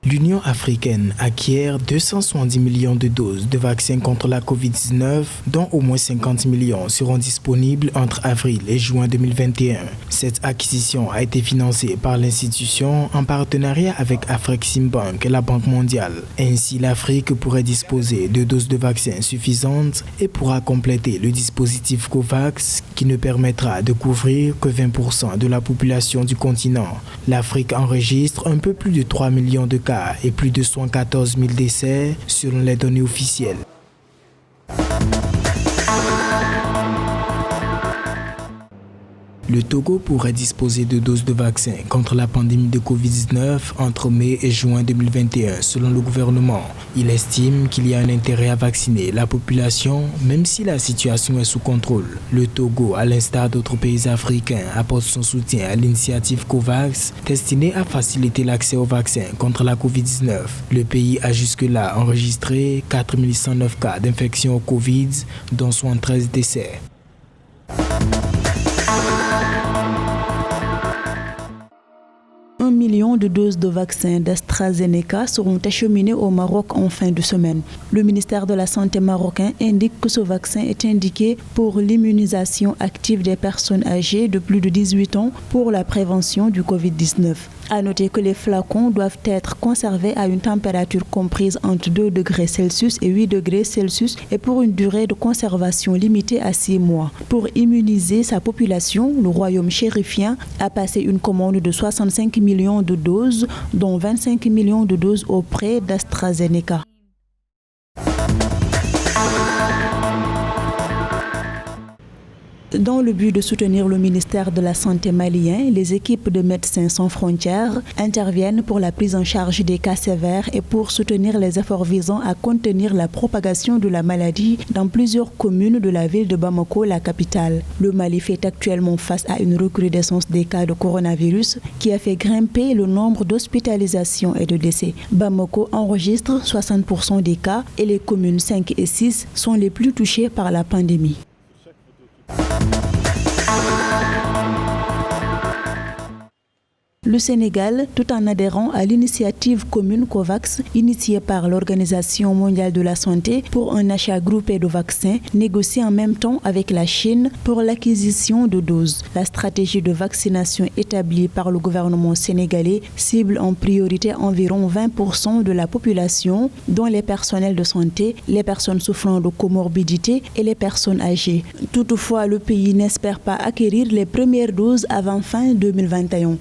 L'Union africaine acquiert 270 millions de doses de vaccins contre la COVID-19, dont au moins 50 millions seront disponibles entre avril et juin 2021. Cette acquisition a été financée par l'institution en partenariat avec Afreximbank et la Banque mondiale. Ainsi, l'Afrique pourrait disposer de doses de vaccins suffisantes et pourra compléter le dispositif COVAX qui ne permettra de couvrir que 20% de la population du continent. L'Afrique enregistre un peu plus de 3 millions de cas et plus de 114 000 décès selon les données officielles. Le Togo pourrait disposer de doses de vaccins contre la pandémie de Covid-19 entre mai et juin 2021, selon le gouvernement. Il estime qu'il y a un intérêt à vacciner la population, même si la situation est sous contrôle. Le Togo, à l'instar d'autres pays africains, apporte son soutien à l'initiative COVAX, destinée à faciliter l'accès aux vaccins contre la Covid-19. Le pays a jusque-là enregistré 4 109 cas d'infection au Covid, dont 73 décès. 1 million de doses de vaccins d'AstraZeneca seront acheminées au Maroc en fin de semaine. Le ministère de la Santé marocain indique que ce vaccin est indiqué pour l'immunisation active des personnes âgées de plus de 18 ans pour la prévention du Covid-19. À noter que les flacons doivent être conservés à une température comprise entre 2 degrés Celsius et 8 degrés Celsius et pour une durée de conservation limitée à 6 mois. Pour immuniser sa population, le royaume chérifien a passé une commande de 65 millions de doses, dont 25 millions de doses auprès d'AstraZeneca. Dans le but de soutenir le ministère de la Santé malien, les équipes de Médecins sans frontières interviennent pour la prise en charge des cas sévères et pour soutenir les efforts visant à contenir la propagation de la maladie dans plusieurs communes de la ville de Bamako, la capitale. Le Mali fait actuellement face à une recrudescence des cas de coronavirus qui a fait grimper le nombre d'hospitalisations et de décès. Bamako enregistre 60% des cas et les communes 5 et 6 sont les plus touchées par la pandémie. Le Sénégal, tout en adhérant à l'initiative commune COVAX, initiée par l'Organisation mondiale de la santé pour un achat groupé de vaccins, négocie en même temps avec la Chine pour l'acquisition de doses. La stratégie de vaccination établie par le gouvernement sénégalais cible en priorité environ 20% de la population, dont les personnels de santé, les personnes souffrant de comorbidités et les personnes âgées. Toutefois, le pays n'espère pas acquérir les premières doses avant fin 2021.